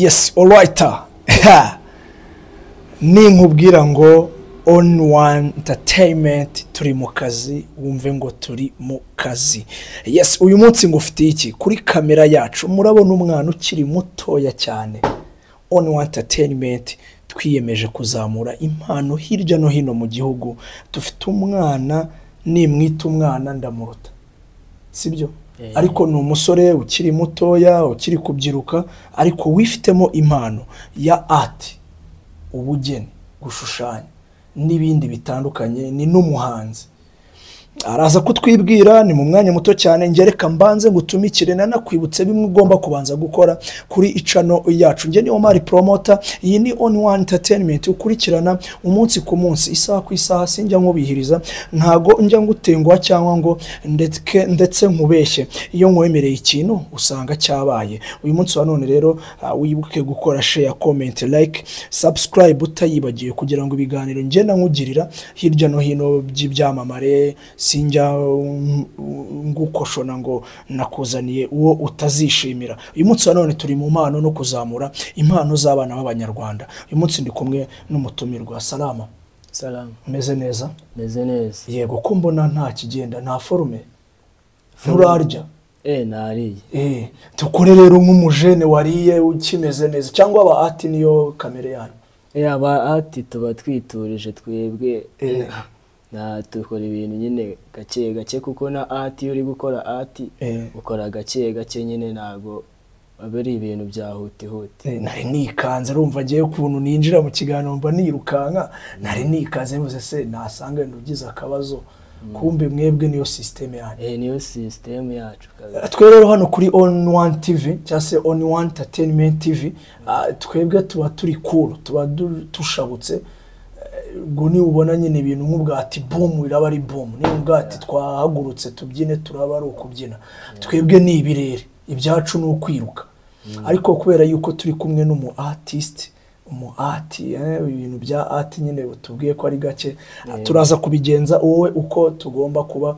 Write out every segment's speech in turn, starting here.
Yes, alright. Ninkubwira ngo On One Entertainment turi mu kazi, wumve ngo turi mu kazi. Yes, uyu munsi ngufitiye iki kuri kamera yacu, murabona umwana ukiri mutoya cyane. On One Entertainment twiyemeje kuzamura impano hirya no hino mu gihugu. Dufite umwana, nimwita umwana ndamuruta, sibyo? Ariko ni umusore ukiri mutoya, ukiri kubyiruka, ariko wifitemo impano ya art, ubugeni, gushushanya n'ibindi bitandukanye. Ni n'umuhanzi, araza kutwibwira. Ni mu mwanya muto cyane, ngereka mbanze ngutumikire nanakwibutse bimwe ugomba kubanza gukora kuri icano yacu. Nge ni Omar Promoter, iyi ni On One Entertainment ukurikirana umunsi ku munsi, isaha ku isaha. Sinjya nkubihiriza, ntago njya ngutengwa cyangwa ngo ndetse nkubeshye. Iyo nkwemereye ikintu usanga cyabaye. Uyu munsi wa none rero wibuke gukora share, comment, like, subscribe utayibagiye, kugira ngo ibiganiro ngenda nkugirira hirya no hino by'ibyamamare sinjya ngukoshona ngo nakuzaniye uwo utazishimira. Uyu munsi wa none turi mu mpano no kuzamura impano z'abana b'Abanyarwanda. Uyu munsi ndi kumwe n'umutumirwa. Salama. Salama. Meze neza? Meze neza. Yego, ko mbona nta kigenda, nta forume. Nturarya? Nariye. Tukore rero nk'umujene wariye ukimeze neza, cyangwa aba ati niyo kamere yanyu? Aba ati tuba twiturije twebwe. Dukora ibintu nyine gake gake, kuko na ati iyo uri gukora ati ukora gake gake nyine, ntago abari ibintu bya huti. Nari nikanze, urumva ngiye ukuntu ninjira mu kiganiro mba nirukanka. Nari nikanze mvuze se nasanga ndugize akabazo, kumbe mwebwe niyo system yanyu. Niyo system yacu. Twe rero hano kuri On One TV cyangwa se On One Entertainment TV, twebwe tuba turi cool, tuba tushabutse. Ngo ni ubona nyine ibintu nk'ubwati boom biraba ari boom, ni ubwati twahagurutse tubyine turaba ari ukubyina. Twebwe ni ibirere, ibyacu ni ukwiruka. Ariko kubera yuko turi kumwe n'umu artist, ibintu bya art nyine tubwiye ko ari gake, turaza kubigenza wowe uko tugomba kuba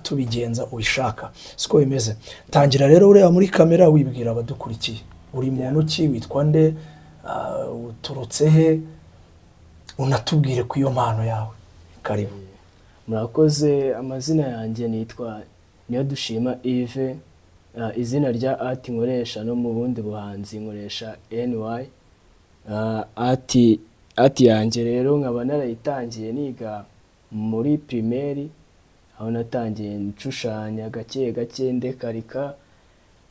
tubigenza ubishaka. Siko bimeze. Tangira rero ureba muri kamera wibwira abadukurikiye. Uri muntu ki, witwa nde, uturutse he, unatubwire ku iyo mpano yawe. Karibu. Murakoze. Amazina yanjye nitwa Niyodushima Yves. Izina rya art nkoresha no mu bundi buhanzi nkoresha NY. Ati yanjye rero nkaba narayitangiye niga muri primaire, aho natangiye nshushanya gake gake ndekarika,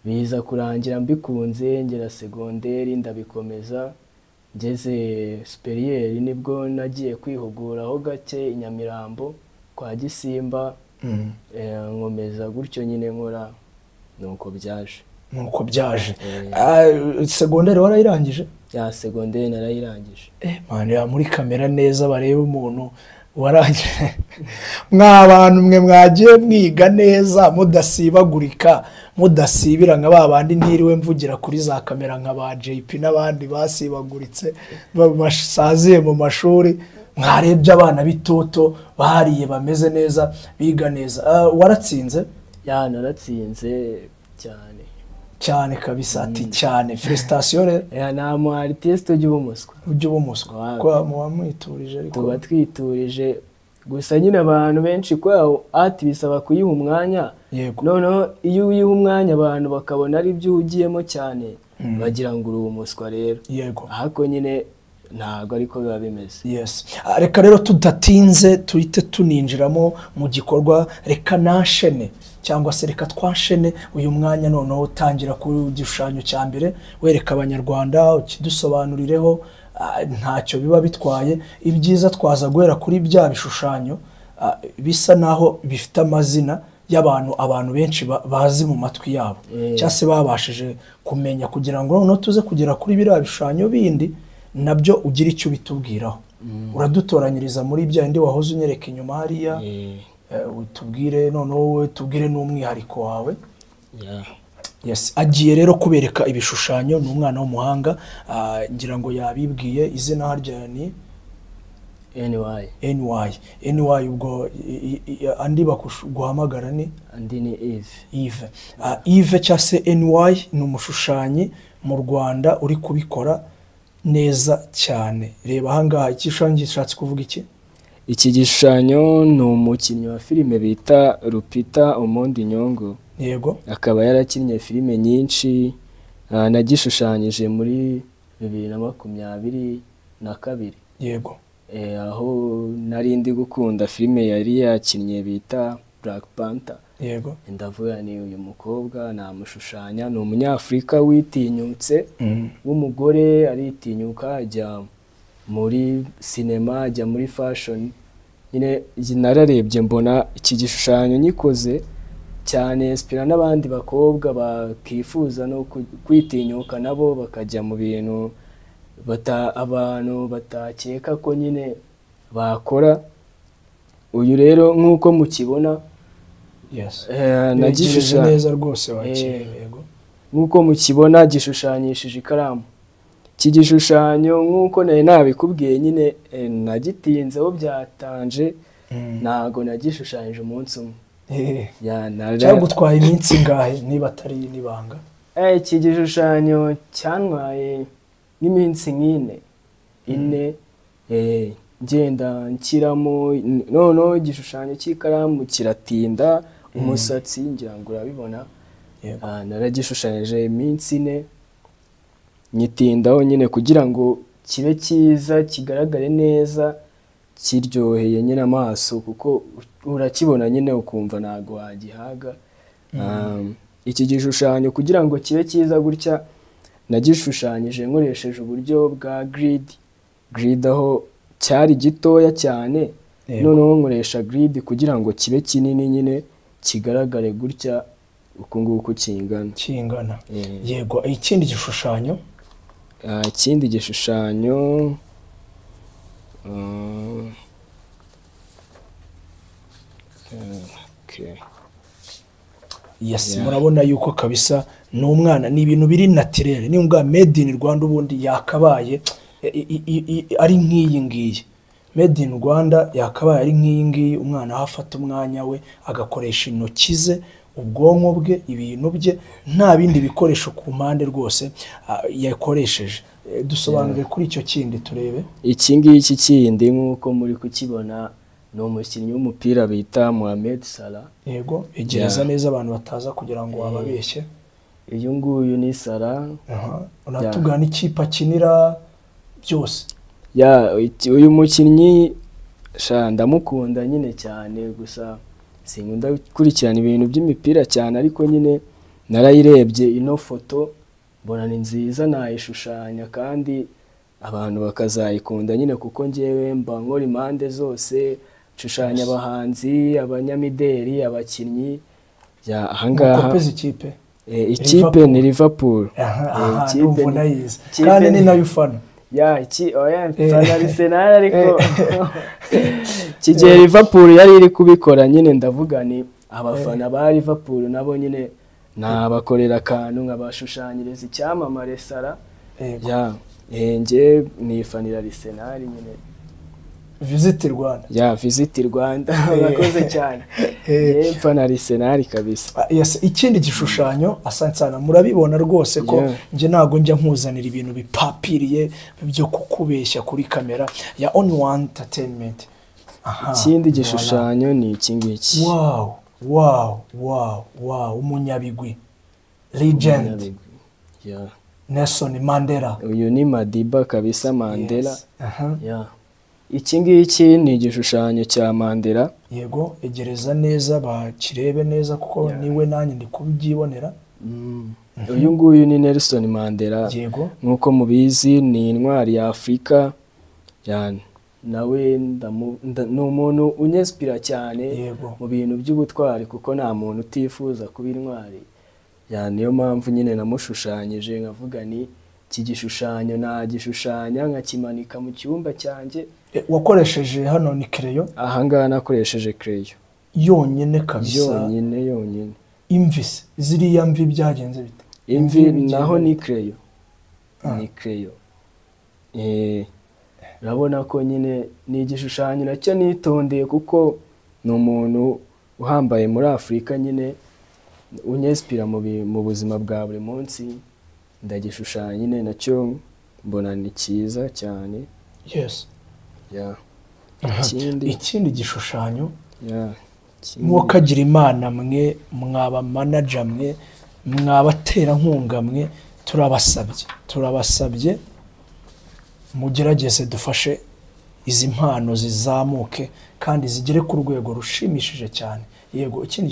biza kurangira mbikunze, ngera secondaire ndabikomeza. Ngeze superieur nibwo nagiye kwihuguraho gake i Nyamirambo kwa Gisimba. Nkomeza gutyo nyine nkora, nuko byaje. Secondaire warayirangije? Ya secondaire narayirangije. Man, ya muri kamera neza bareba umuntu warangije. Mw'abantu mwe mwagiye mwiga neza mudasibagurika, mudasibira nka babandi ntiriwe mvugira kuri za kamera nka ba JP n'abandi basibaguritse basaziye mu mashuri. Mwarebye abana bitoto bahariye bameze neza, biga neza. Waratsinze? Ya naratsinze cyane kabisa. Ati cyane. Felicitation rero. Na mu artiste ujye kwa muamwiturije. Ariko tuba twiturije gusa nyine abantu benshi kwa ati bisaba kuyiha umwanya. Noneho iyo uyiha umwanya abantu bakabona ari byo ugiyemo cyane, bagira ngo uri umuswa rero. Ahako nyine ntago ariko biba bimeze. Yes. Reka rero tudatinze tuhite tuninjiramo mu gikorwa. Reka nashene cyangwa se reka twashene uyu mwanya noneho utangira ku gishushanyo cya mbere, wereka Abanyarwanda ukidusobanurireho. Ntacyo biba bitwaye, ibyiza twaza guhera kuri bya bishushanyo bisa naho bifite amazina y'abantu benshi bazi mu matwi yabo, cyangwa se babashije kumenya, kugira ngo noneho tuze kugera kuri biriya bishushanyo bindi nabyo ugira icyo bitubwiraho. Uradutoranyiriza muri bya indi wahoze unyereka inyuma hariya. Utubwire noneho tubwire n'umwihariko wawe. Yes, agiye rero kubereka ibishushanyo. Ni umwana w'umuhanga, ngira ngo yabibwiye. Izina harya ni NY ubwo andi guhamagara ni andi ni Yves Yves cyangwa se NY ni umushushanyi mu Rwanda uri kubikora neza cyane. Reba ahangaha igishushanyo gishatse kuvuga iki gishushanyo ni umukinnyi wa filime bita Lupita Omondi Nyong'o. Yego, akaba yarakinnye filime nyinshi, nagishushanyije muri 2022. Yego, aho nari ndi gukunda filime yari yakinnye bita Black Panther. Yego, ndavuga ni uyu mukobwa namushushanya, ni umunyafrika witinyutse w'umugore, aritinyuka ajya muri cinema, ajya muri fashion. Nyine nararebye mbona iki gishushanyo nyikoze cyane inspira n'abandi bakobwa bakifuza no kwitinyuka nabo bakajya mu bintu abantu batakeka ko nyine bakora. Uyu rero nk'uko mukibona, nagishushanya neza rwose wakiriye. Yego, nk'uko mukibona gishushanyishije ikaramu. Iki gishushanyo nk'uko nari nabikubwiye nyine nagitinzeho byatanje, ntago nagishushanyije umunsi umwe. Cyagutwaye iminsi ingahe niba atari nibanga? Iki gishushanyo cyantwaye n'iminsi ine, ngenda nshyiramo noneho igishushanyo cy'ikaramu kiratinda, umusatsi ngira ngo urabibona. Naragishushanyije iminsi 4, nyitindaho nyine kugira ngo kibe cyiza, kigaragare neza, kiryoheye nyine amaso, kuko urakibona nyine ukumva ntago wagihaga. Iki gishushanyo kugira ngo kibe cyiza gutya nagishushanyije nkoresheje uburyo bwa grid, aho cyari gitoya cyane, noneho nkoresha grid kugira ngo kibe kinini nyine kigaragare gutya uko nguko kingana. Yego, ikindi gishushanyo? Ikindi gishushanyo murabona yuko kabisa ni umwana, ni ibintu biri naturel, ni ubwa made in Rwanda. Ubundi yakabaye ari nk'iyi ngiyi made in Rwanda, yakabaye ari nk'iyi ngiyi. Umwana hafata umwanya we agakoresha intoki ze, ubwonko bwe, ibintu bye, nta bindi bikoresho ku mpande rwose yakoresheje. Dusobanure kuri icyo kindi turebe. Iki ngiki kindi nk'uko muri kukibona ni umukinnyi w'umupira bita Mohamed Salah. Yego, egereza neza abantu bataza kugira ngo wababeshye. Uyu nguyu ni Salah. Unatugana ikipe akinira byose. Uyu mukinnyi ndamukunda nyine cyane, gusa sinkunda gukurikirana ibintu by'imipira cyane, ariko nyine narayirebye ino foto mbona ni nziza, nayishushanya kandi abantu bakazayikunda nyine, kuko njyewe mba nkora impande zose, shushanya abahanzi, abanyamideli, abakinnyi. Ahangaha ikipe ni Liverpool. Kandi ni nayo ufana? Mfana Arsenal, ariko kigiye Liverpool yari iri kubikora nyine, ndavuga ni abafana ba Liverpool nabo nyine nabakorera akantu nkabashushanyiriza icyamamare Salah. Nge nifanira Arsenal nyine. Visit Rwanda. Visit Rwanda. Urakoze cyane. Mfana Arsenal kabisa. Ikindi gishushanyo asansana murabibona rwose ko nje nago njya nkuzanira ibintu bipapiriye byo kukubeshya kuri kamera ya On One Entertainment. Ikindi gishushanyo ni iki ngiki. Wow, umunyabigwi, legend. Nelson Mandela. Uyu ni Madiba kabisa, Mandela. Iki ngiki ni igishushanyo cya Mandela. Yego, egereza neza bakirebe neza kuko niwe nanjye ndi kubyibonera. Uyu nguyu ni Nelson Mandela. Yego, nkuko mubizi ni intwari ya Afrika. Nawe ni umuntu unyespira cyane mu bintu by'ubutwari, kuko nta muntu utifuza kuba intwari. Niyo mpamvu nyine namushushanyije nkavuga ni iki gishushanyo nagishushanya nkakimanika mu cyumba cyanjye. Wakoresheje hano ni crayon? Ahangaha nakoresheje crayon yonyine kabisa. Yonyine. Imvi ziriya mvi byagenze bite? Imvi naho ni crayon. Ni crayon. urabona ko nyine ni igishushanyo nacyo nitondeye kuko ni umuntu uhambaye muri Afurika nyine unyespira mu buzima bwa buri munsi, ndagishushanya nyine nacyo mbona ni cyiza cyane. Yes. Yeah. Ikindi gishushanyo mwakagira Imana mwe, mwaba manager mwe, mwabatera nkunga mwe, turabasabye mugerageze dufashe izi mpano zizamuke kandi zigere ku rwego rushimishije cyane. Yego, ikindi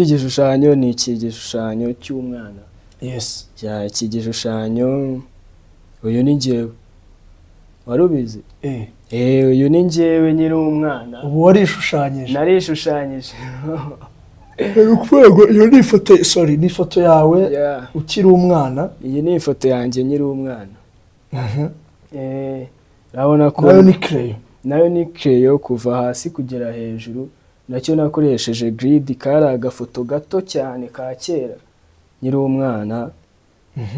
gishushanyo ni iki gishushanyo cy'umwana. Yes. Ya iki gishushanyo uyu ni njyewe. Warubizi? Uyu ni njyewe nyiri umwana. Ubu warishushanyije? Narishushanyije. Urwego, iyo ni ifoto, sorry, ni ifoto yawe ukiri umwana. Iyi ni ifoto yanjye nyiri umwana. Urabona ko nayo ni crayon kuva hasi kugera hejuru. Nacyo nakoresheje grid, kari agafoto gato cyane ka kera nyiri umwana.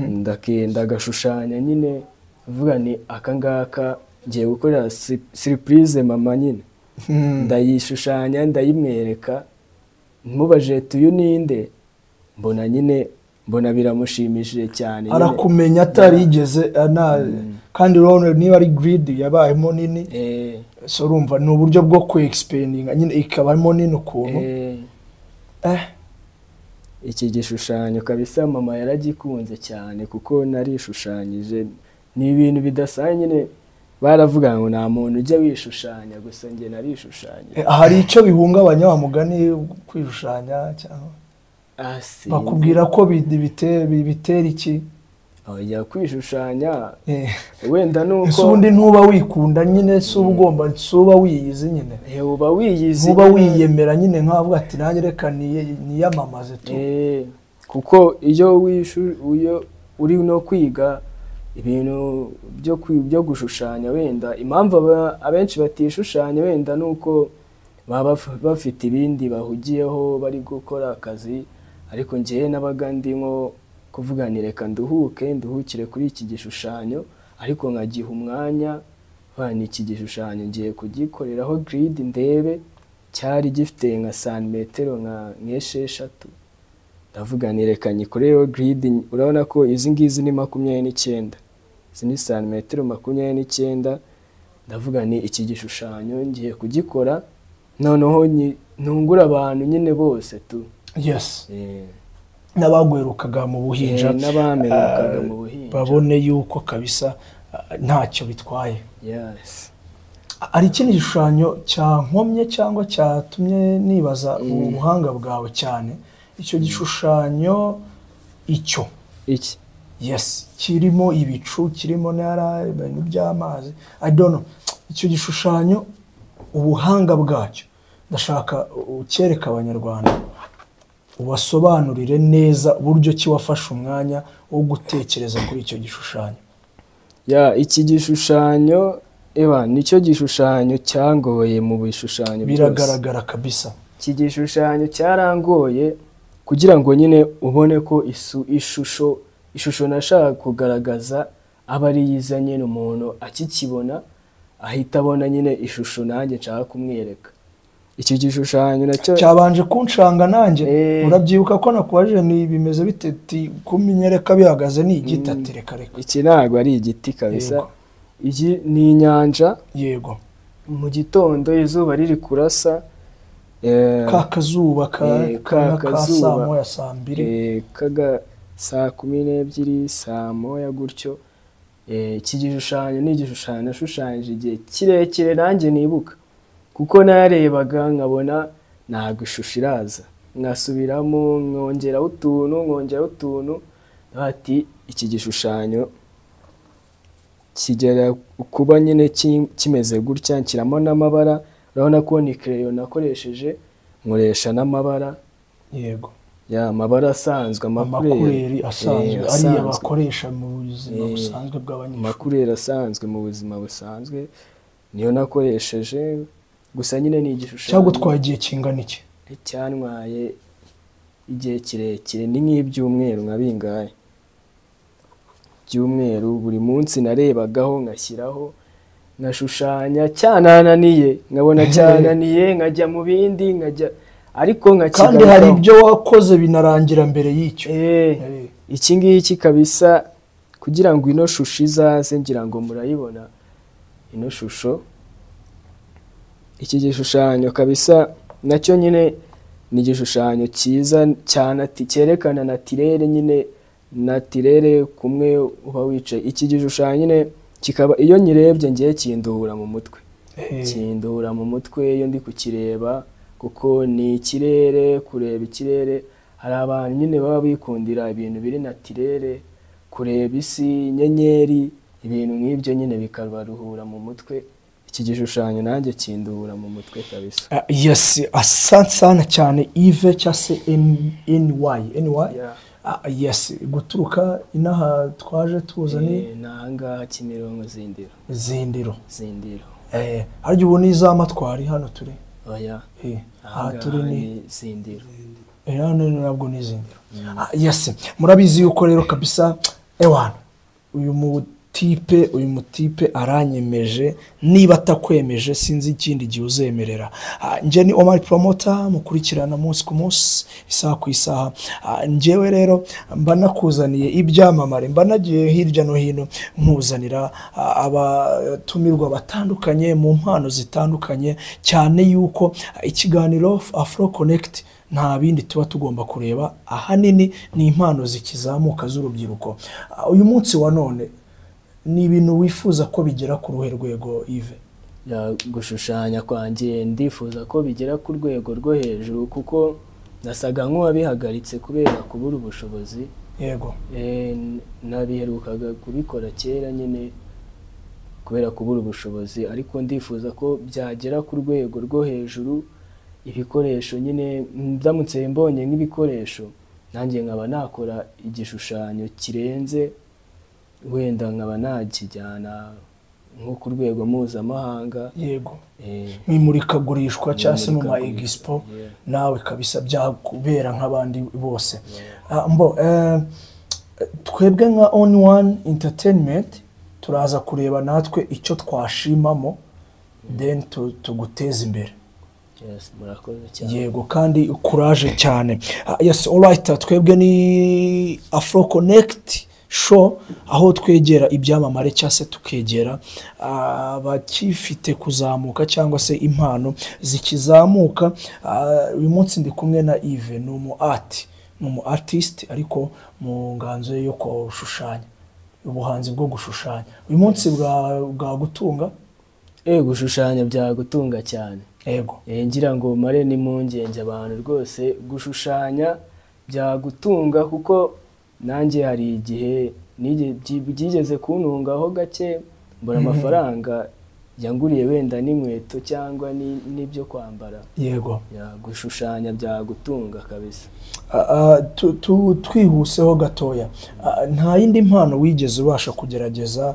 Ndagashushanya nyine uvuga ni akangaka ngiye gukorera surprise mama nyine. Ndayishushanya ndayimwereka, mubaje tuyu ninde, mbona biramushimishije cyane. Arakumenya atarigeze kandi urabona niba ari grid yabayemo nini. So urumva ni uburyo bwo ku-expandinga nyine ikabamo nini ukuntu. Iki gishushanyo kabisa mama yaragikunze cyane kuko narishushanyije. Ni ibintu bidasanye nyine, baravuga ngo nta muntu ujya wishushanya, gusa njye narishushanyije. Hari icyo bihungabanya wa mugani kwishushanya cyangwa bakubwira ko bitera iki? Oya, kwishushanya wenda nuko sundi ntuba wikunda nyine, ugomba suba wiyizi nyine. Uba wiyizi, ntuba wiyemera nyine nkavuga ati nanjye reka niyamamaze tu. Kuko iyo uri no kwiga ibintu byo gushushanya, wenda impamvu abenshi batishushanya wenda nuko baba bafite ibindi bahugiyeho bari gukora akazi. Ariko njyewe nabaga ndimo kuvuga ni reka nduhukire kuri iki gishushanyo, ariko nkagiha umwanya. Bani iki gishushanyo ngiye kugikoreraho grid ndebe, cyari gifite nka santimetero nk'esheshatu. Ndavuga ni reka nyikoreho grid. Urabona ko izi ngizi ni 29, izi ni santimetero 29. Ndavuga ni iki gishushanyo ngiye kugikora noneho ntungura abantu nyine bose tu. Yes. N'abagwerukaga mu buhinja, n'abamenukaga mu buhinja, babone yuko kabisa ntacyo bitwaye. Yes. Ari ikindi gishushanyo cyankomye cyangwa cyatumye nibaza ubuhanga bwawe cyane. Icyo gishushanyo iki? Yes, kirimo ibicu, kirimo ibintu by'amazi. I don't know. Icyo gishushanyo ubuhanga bwacyo ndashaka ucyereka abanyarwanda, ubasobanurire neza uburyo ki wafashe umwanya wo gutekereza kuri icyo gishushanyo. Iki gishushanyo nicyo gishushanyo cyangoye mu bishushanyo byose. Biragaragara kabisa. Iki gishushanyo cyarangoye kugira ngo nyine ubone ko ishusho nashaka kugaragaza aba ari yizanye n'umuntu akikibona ahita abona nyine ishusho nanjye nshaka kumwereka. Iki gishushanyo nacyo cyabanje kunshanga nanjye. Urabyibuka ko nakubaje ni bimeze biteti kuminyereka bihagaze ni igiti atereka reka. Iki ntago ari igiti kabisa. Iki ni inyanja. Yego. Mu gitondo izuba riri kurasa, kakazuba kakazuba ya saa 2 kaga saa 12 saa 1 gutyo. Iki gishushanyo ni igishushanyo nashushanyije igihe kirekire nanjye nibuka, kuko narebaga nkabona ntago ishusho iraza, nkasubiramo nkongeraho utuntu. Ati iki gishushanyo kigera kuba nyine kimeze gutya, nshyiramo n'amabara. Urabona ko ni crayon nakoresheje, nkoresha n'amabara. Yego. Amabara asanzwe, amakureri asanzwe ari abakoresha mu buzima busanzwe bw'abanyeshuri. Amakureri asanzwe mu buzima busanzwe niyo nakoresheje. Gusa nyine ni igishushanyo cyangwa twagiye kingana iki? Cyantwaye igihe kirekire, ni nk'ibyumweru nka bingahe. by'umweru buri munsi narebagaho ngashyiraho nkashushanya cyanananiye nkabona cyananiye nkajya mu bindi nkajya ariko nkakigarukaho kandi hari ibyo wakoze binarangira mbere y'icyo iki ngiki kabisa kugira ngo ino shusho izaze ngira ngo murayibona ino shusho iki gishushanyo kabisa nacyo nyine ni igishushanyo cyiza cyane cyerekana natirere nyine natirere kumwe uba wicaye iki gishushanyo nyine kikaba iyo nyirebye ngiye kinduhura mu mutwe kinduhura mu mutwe iyo ndi kukireba kuko ni ikirere kureba ikirere hari abantu nyine baba bikundira ibintu biri natirere kureba isi inyenyeri ibintu nk'ibyo nyine bikabaruhura mu mutwe iki gishushanyo nanjye kinduhura mu mutwe kabisa yes asante sana cyane Yves cyangwa se NY yes guturuka inaha twaje tuzane nanga Kimironko Zindiro harya ubu ni za matwari hano turi oya aha turi ni Zindiro hano nabwo ni Zindiro yes murabizi yuko rero kabisa ewana uyu mutipe aranyemeje niba atakwemeje sinzi ikindi gihe uzemerera nje ni Omar Promoter mukurikirana munsi ku munsi isaha ku isaha njewe rero mba nakuzaniye ibyamamare mba nagiye hirya no hino nkuzanira abatumirwa batandukanye mu mpano zitandukanye cyane yuko ikiganiro Afro Connect nta bindi tuba tugomba kureba ahanini ni impano zikizamuka z'urubyiruko uyu munsi wa none ni ibintu wifuza ko bigera ku ruhe rwego Yves gushushanya kwanjye ndifuza ko bigera ku rwego rwo hejuru kuko nasaga nk'uwabihagaritse kubera kubura ubushobozi yego nabiherukaga kubikora kera nyine kubera kubura ubushobozi ariko ndifuza ko byagera ku rwego rwo hejuru ibikoresho nyine ndamutse mbonye nk'ibikoresho nanjye nkaba nakora igishushanyo kirenze wenda nkaba nakijyana nko ku rwego mpuzamahanga yego mwimurikagurishwa cyangwa se mu ma expo nawe kabisa byakubera nk'abandi bose twebwe nka On One Entertainment turaza kureba natwe icyo twashimamo then tuguteza imbere yego kandi courage cyane yes alright twebwe ni Afro Connect show aho twegera ibyamamare cyangwa se tukegera abakifite kuzamuka cyangwa se impano zikizamuka uyu munsi ndi kumwe na Yves ni umu artist ariko mu nganzo yo gushushanya ubuhanzi bwo gushushanya uyu munsi bwa gutunga gushushanya byagutunga cyane yego ngira ngo mare ni mungenge abantu rwose gushushanya byagutunga kuko nanjye hari igihe byigeze kuntungaho gake mbona amafaranga yanguriye wenda n'inkweto cyangwa n'ibyo kwambara yego gushushanya byagutunga kabisa twihuseho gatoya nta yindi mpano wigeze ubasha kugerageza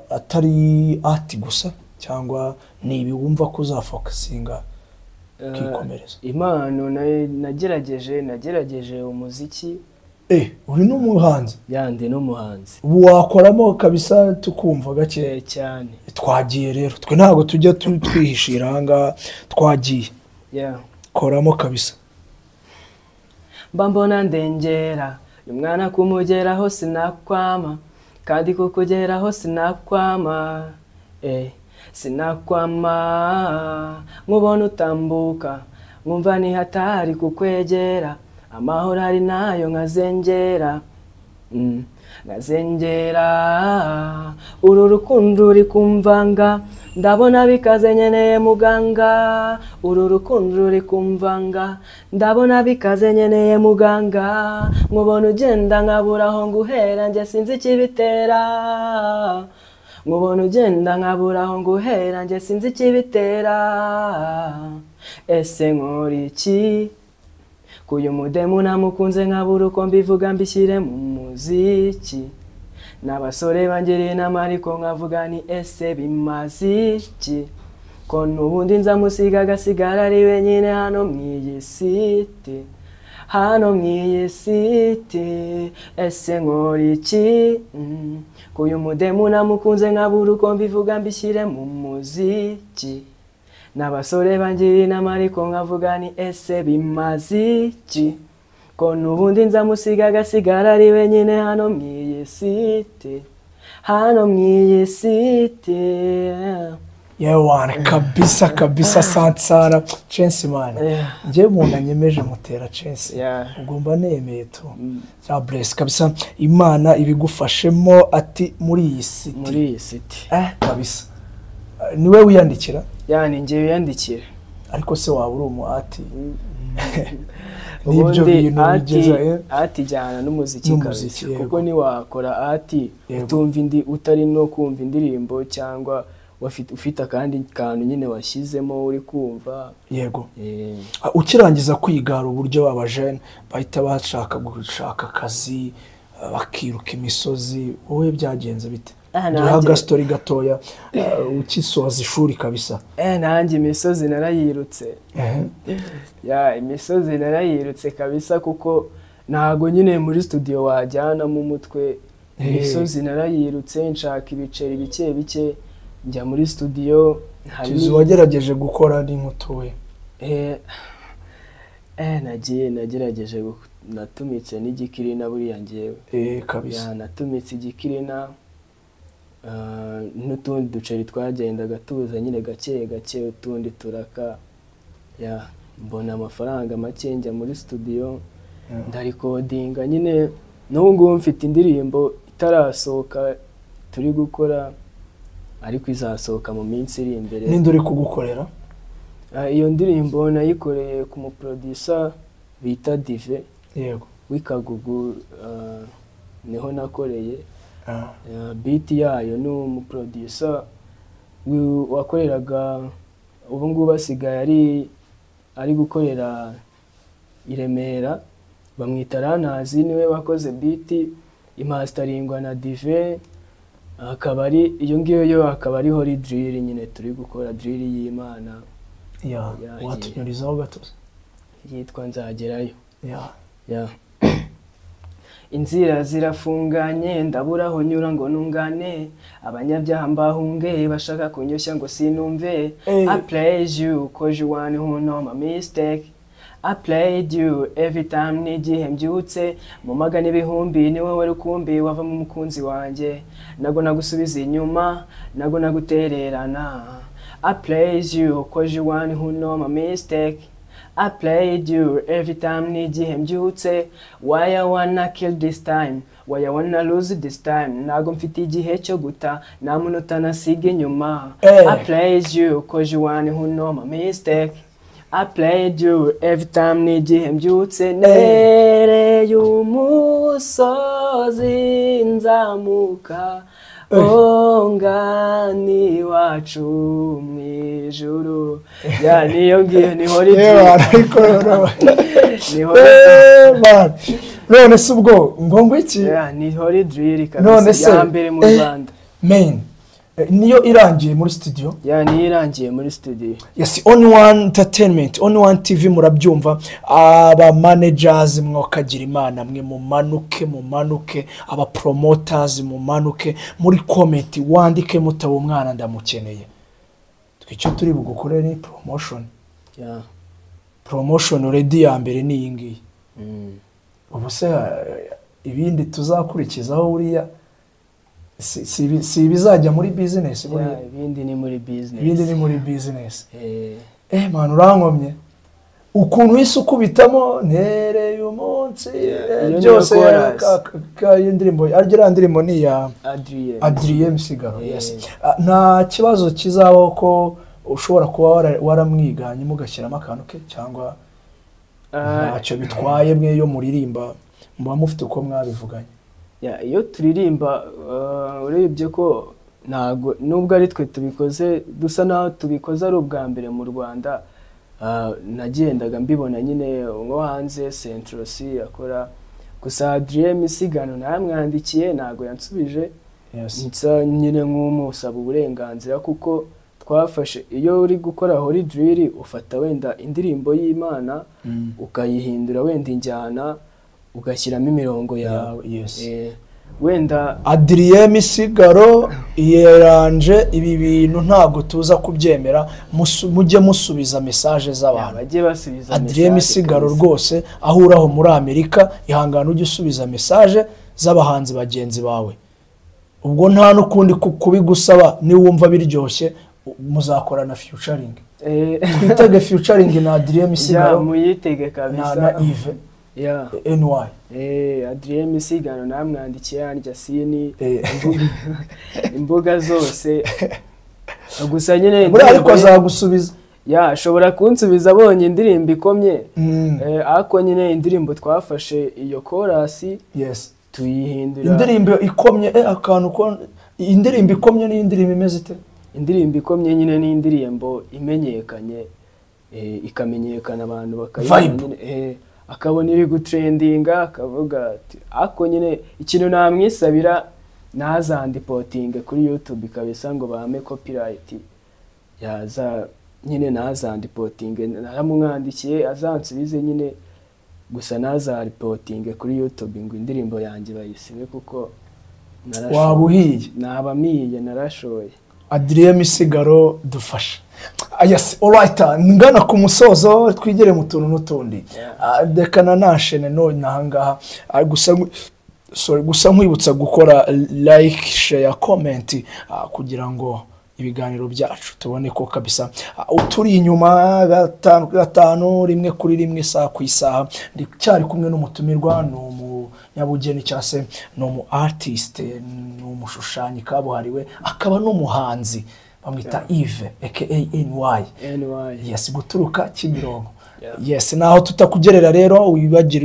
atari art gusa cyangwa nibi wumva ko uzafokasinga kwikomereza impano nagerageje umuziki uri n'umuhanzi yandi n'umuhanzi ubu wakoramo kabisa tukumva gake cyane twagiye rero twe ntabwo tujya twihishira hanga twagiye koramo kabisa mbona ndengera uyu mwana kumugeraho sinakwama kandi kukugeraho sinakwama sinakwama nkubona utambuka nkumva ni hatari kukwegera amahoro ari nayo nkazengera uru rukundo ruri kumvanga ndabona bikaze nyeneye muganga uru rukundo ruri kumvanga ndabona bikaze nyeneye muganga nkubona ugenda nkabura aho nguhera njye sinzi ikibitera nkubona ugenda nkabura aho nguhera njye sinzi ikibitera ese nkora iki kuyu mudemu namukunze nkabura uko mbivuga mbishyire mu muziki n'abasore bangiriye inama ariko nkavuga ni ese bimaze iki ko n'ubundi nzamusiga agasigara ari wenyine hano mu iyi site hano mw'iyi site ese nkora iki kuyu mudemu namukunze nkabura uko mbivuga mbishyire mu muziki n'abasore bangira inama ariko nkavuga ni ese bimaze iki ko n'ubundi nzamusiga agasigara ari wenyine hano mw'iyi site hano mw'iyi site. yewana kabisa kabisa sansara Chance man ngiye umuntu anyemeje mutera Chance ugomba nemeye tu za bless kabisa Imana ibigufashemo ati muri iyi city kabisa niwe wiyandikira yani ngiye wiyandikira ariko se waba uri umu ati nibyo bintu bigeza ati jyana n'umuziki kabisa kuko ni wakora ati utumva indi utari no kumva indirimbo cyangwa ufite akandi kantu nyine washyizemo uri kumva yego ukirangiza kwigara uburyo abajene bahita bashaka gushaka akazi bakiruka imisozi wowe byagenze bite duhaga story gatoya ukisoza ishuri kabisa nanjye imisozi narayirutse imisozi narayirutse kabisa kuko ntago nyine muri studio wajyana mu mutwe imisozi narayirutse nshaka ibiceri bike bike njya muri studio hari wagerageje gukora n'inkutuwe nagerageje natumitse n'igikirina buriya ngewe kabisa natumitse igikirina n'utundi duceri twagendaga tuza nyine gake gake utundi turaka mbona amafaranga make njya muri studio ndarikodinga nyine n'ubu ngubu mfite indirimbo itarasohoka turi gukora ariko izasohoka mu minsi iri imbere. Ninde uri kugukorera? Iyo ndirimbo nayikoreye ku muproducer bita Dive yego w'Ikagugu niho nakoreye beat yayo ni umuproducer wakoreraga ubu ngubu asigaye ari gukorera i Remera bamwita Ranazi niwe wakoze beat imasteringwa na Dive akaba ari iyo ngiyo akaba ari Holy Drill nyine turi gukora drill y'Imana watunyurizaho gato yitwa Nzagerayo inzira zirafunganye ndabura aho nyura ngo nungane abanyabyaha mbahunge bashaka kunyoshya ngo sinumve I praise you cause you one who know my mistake I played you every time n'igihe mbyutse mu magana ibihumbi ni wowe rukumbi wava mu mukunzi wanjye nago nagusubiza inyuma nago nagutererana I praise you cause you one who know my mistake I played you every time n'igihe mbyutse why I wanna kill this time why I wanna lose this time nago mfite igihe cyo guta nta munota nasiga inyuma I praise you cause you one who know my mistake I played you every time n'igihe mbyutse nereye umusozi nzamuka ongani wacu mwijuru niyo ngiyo ni Holy none se ubwo ngo iki ni Holy Drill kabisa ya mbere mu Rwanda main niyo irangiye muri studio niyo irangiye muri studio yes on one entertainment on one TV murabyumva aba managers mwokagira Imana mwe mu manuke aba promoters mu manuke muri comment wandike mutabo umwana ndamukeneye twicyo turi bugukorera ni promotion ready ya mbere ni yingiye ubu se ibindi tuzakurikizaho uriya si bizajya muri business ibindi ni muri business man urankomye ukuntu wisukubitamo ntereye umunsi byose ka indirimbo argira ndirimbo ni ya Adrien Misigaro yes nta kibazo kizaho ko ushobora kuba waramwiganye mugashyiramo akantu ke cyangwa ntacyo bitwaye mwe yo muririmba muba mufite uko mwabivuganye iyo turirimba urebye ko ntago nubwo ari twe tubikoze dusa naho tubikoze ari ubwa mbere mu Rwanda nagendaga mbibona nyine nko hanze Central C akora gusa Adrien Misigano namwandikiye ntago yansubije nsa nyine nk'umusaba uburenganzira kuko twafashe iyo uri gukora holy drill ufata wenda indirimbo y'Imana ukayihindura wenda injyana ugashyiramo imirongo yawe wenda Adrien Misigaro yeranje ibi bintu ntago tuza kubyemera mujye musubiza message z'abantu bajye basubiza Adrien Misigaro rwose ahuraho muri Amerika ihangana ujye usubiza message z'abahanzi bagenzi bawe ubwo nta nukundi kubigusaba ni wumva biryoshye muzakorana featuring twitege featuring na Adrien Misigaro muyitege kabisa na Yves NY Adrien Misigaro namwandikiye yandya sini imbuga zose gusa nyine muri ariko azagusubiza ashobora kunsubiza abonye indirimbo ikomye ako nyine indirimbo twafashe iyo chorus tuyihindura indirimbo ikomye akantu ko indirimbo ikomye ni indirimbo imeze ite indirimbo ikomye nyine ni indirimbo imenyekanye ikamenyekana abantu bakayibona akabona iri gutrendinga akavuga ati ako nyine ikintu namwisabira nazandipotinge kuri YouTube kabisa ngo bame copyright yaza nyine nazandipotinge naramwandikiye azansubize nyine gusa nazaripotinge kuri YouTube ngo indirimbo yanjye bayisibe kuko wabuhiye nabamiye narashoye Adrien Misigaro dufasha yes alright ngana ku musozo twigere mu tuntu n'utundi dekana nashene none nahangaha gusa nkwibutsa gukora like share comment kugira ngo ibiganiro byacu tubone ko kabisa uturi inyuma gatanu rimwe kuri rimwe saa ku isaha ndi cyari kumwe n'umutumirwa no nyabugeni cyase no mu artist no mushushanyi kabuhariwe akaba no muhanzi bamwita Yves aka NY yes guturuka Kimironko yes naho tutakugerera rero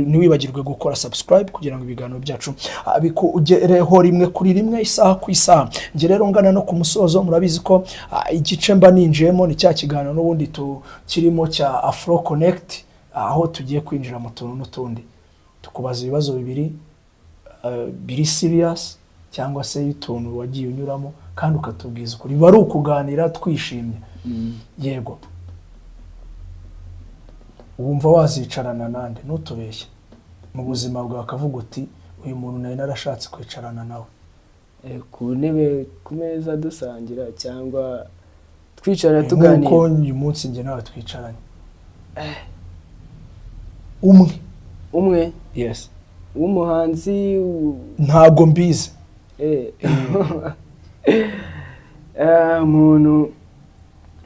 niwibagirwe gukora subscribe kugira ngo ibiganiro byacu bikugereho rimwe kuri rimwe isaha ku isaha nge rero ngana no ku musozo murabizi ko igice mba ninjiyemo ni cya kiganiro n'ubundi kirimo cya Afro Connect aho tugiye kwinjira mu tuntu n'utundi tukubaza ibibazo biri serious cyangwa se utuntu wagiye unyuramo kandi ukatubwiza ukuri bari ukuganira twishimye yego wumva wazicarana nande nutubeshye mu buzima bwawe akavuga uti uyu muntu nawe narashatse kwicarana nawe ku ntebe ku meza dusangira cyangwa twicara tuganira uko uyu munsi nge nawe twicaranye umwe yes umuhanzi ntago mbizi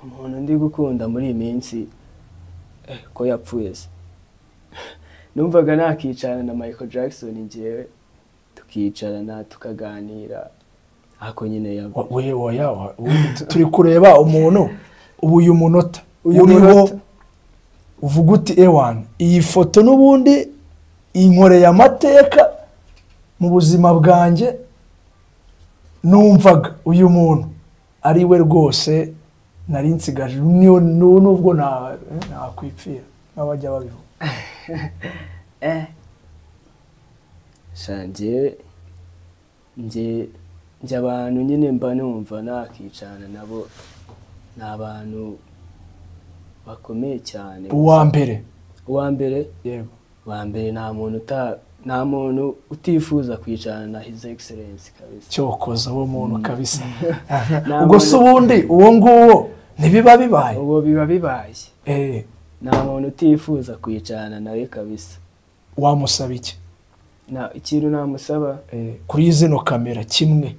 umuntu ndi gukunda muri iyi minsi ko yapfuye se numvaga nakicarana na Michael Jackson ngewe tukicarana tukaganira ako nyine yabo turi kureba umuntu uyu munota uriho uvuga uti ewan iyi foto n'ubundi inkoreye amateka mu buzima bwanjye numvaga uyu muntu ari we rwose nari nsigaje nubwo nakwipfira n'abajya babivuga shanjye nje abantu nyine mba numva nakicana nabo ni abantu bakomeye cyane uwa mbere yego uwa mbere nta muntu utifuza kwicarana na His Excellence kabisa cyokoza uwo muntu kabisa ubwo se ubundi uwo nguwo ntibiba bibaye uwo biba bibaye nta muntu utifuza kwicarana nawe kabisa wamusaba iki ikintu namusaba kuri zino kamera kimwe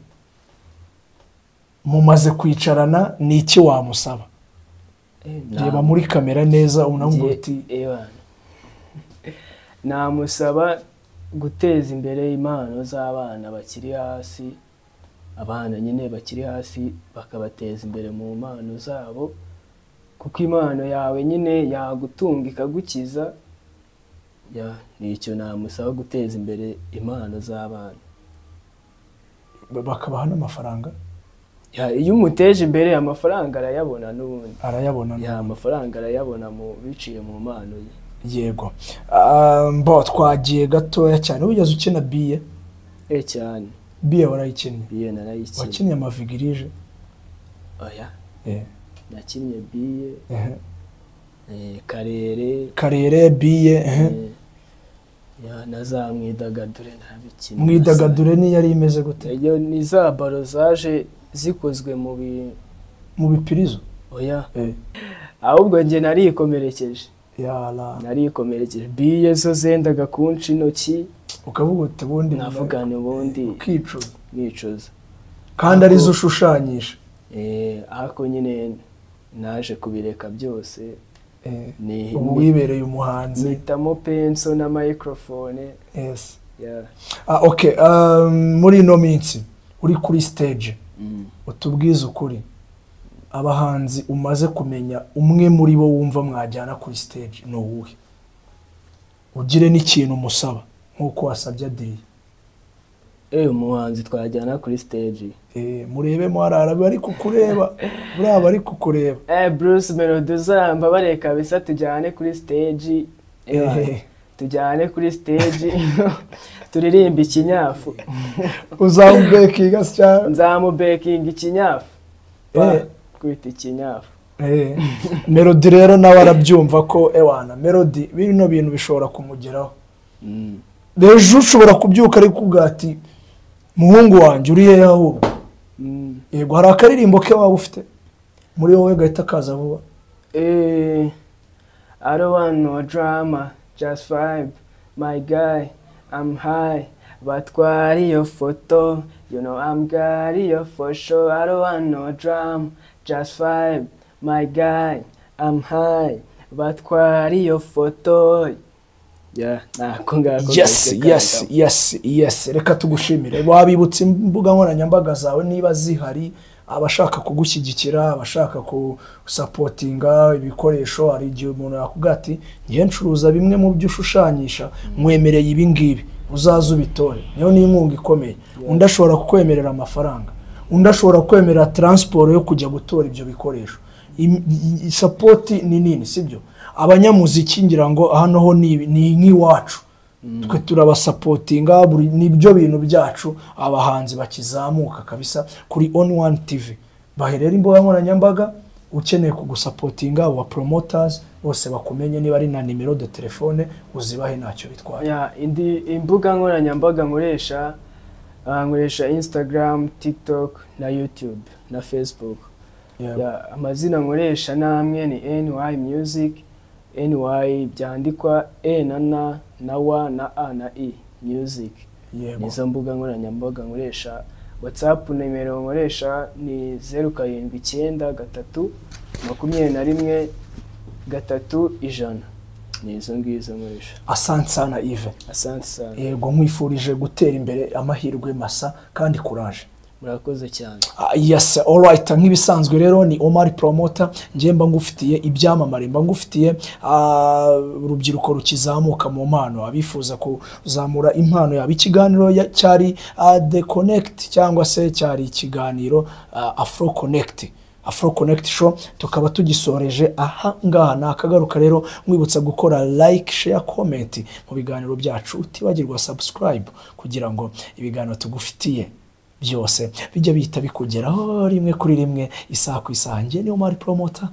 mumaze kwicarana ni iki wamusaba reba muri kamera neza unamubwira uti namusaba guteza imbere impano z'abana bakiri hasi abana nyine bakiri hasi bakabateza imbere mu mpano zabo kuko impano yawe nyine yagutunga ikagukiza nicyo namusaba guteza imbere impano z'abana bakabaha n'amafaranga iyo umuteje imbere amafaranga arayabona n'ubundi amafaranga arayabona biciye mu mpano ye yego twagiye gatoya cyane wigeze ukina biye cyane biye warayikinnye biye narayikinnye wakinnye amavigirije oya nakinnye biye karere biye na za mwidagadure ntabikina. Mwidagadure ni yari imeze gute? iyo ni za baro zaje zikozwe mu bipirizo. Oya ahubwo njye narikomerekeje. Yala narikomerekeje biye zo zendaga kunca intoki ukavuga uti ubundi navugana ubundi ukicuza kandi ari zo ushushanyisha. ariko nyine naje kubireka byose. Ubu wibereye umuhanzi. Nitamo penso na microphone. Yes. Okay, muri ino minsi uri kuri stage utubwiza ukuri abahanzi umaze kumenya umwe muri bo wumva mwajyana kuri stage no uwuhe? Ugire n'ikintu umusaba nkuko wasabye Adrien. Umuhanzi twajyana kuri stage. Murebemo harara bari kukureba. Buriya bari kukureba. Bruce Melody zamba bareka bisa tujyane kuri stage. Tujyane kuri stage turirimba ikinyafu. Uzamubekinga cyane. Nzamubekinga ikinyafu. Kwita ikinyafu. Melody rero nawe arabyumva ko ewana Melody bino bintu bishobora kumugeraho. Dejo ushobora kubyuka ari kubwati muhungu wanje uri hehe ahubwo? Yego hari akaririmbo ke waba ufite muri wowe gahita kaza vuba? I don't want no drama, just vibe, my guy, I'm high, batwari yo photo, you know I'm got you for sure. I don't want no drama, just vibe, my guy, I'm high, batwari yo photo. Yes. Reka tugushimire. Wabibutse imbuga nkoranyambaga zawe niba zihari abashaka kugushyigikira, abashaka kusapotinga ibikoresho. Hari igihe umuntu yakubwira ati ngiye ncuruza bimwe mu byo ushushanyisha, mwemereye ibi ngibi, uzaza ubitore. Niyo ni inkunga ikomeye. Undi ashobora kukwemerera amafaranga, undi ashobora kukwemerera transport yo kujya gutora ibyo bikoresho. Support ni nini, sibyo? Abanyamuziki ngira ngo hano ho ni nk'iwacu. Twe turabasapotinga nibyo bintu byacu. Abahanzi bakizamuka kabisa kuri On One TV. Baherera imbuga nkoranyambaga ukeneye kugusapotinga aba promoters bose bakumenye, niba ari na nimero de telefone uzibahe ntacyo bitwaye. Imbuga nkoranyambaga nkoresha Instagram, TikTok na YouTube na Facebook. Amazina nkoresha namwe ni NY Music. NY byandikwa na W na A na I Music. Nizo mbuga nkoranyambaga nkoresha. WhatsApp nimero nkoresha ni 07932131. Nizo ngizo nkoresha. Asante sana Yves. Asante sana. Yego nkwifurije gutera imbere, amahirwe masa kandi courage. Murakoze cyane. Yes, all right. Nk'ibisanzwe rero ni Omar Promoter. Ngiye mba ngufitiye ibyamamare, mba ngufitiye urubyiruko rukizamuka mu mpano, abifuza kuzamura impano yabo. Ikiganiro cyari The Connect cyangwa se cyari ikiganiro Afro Connect show. Tukaba tugisoreje aha ngaha. Nakagaruka rero mwibutsa gukora like, share, comment mu biganiro byacu. Utibagirwa subscribe kugira ngo ibiganiro tugufitiye byose bijya bihita bikugeraho rimwe kuri rimwe, isaha ku isaha. Njye ni Omar Promoter.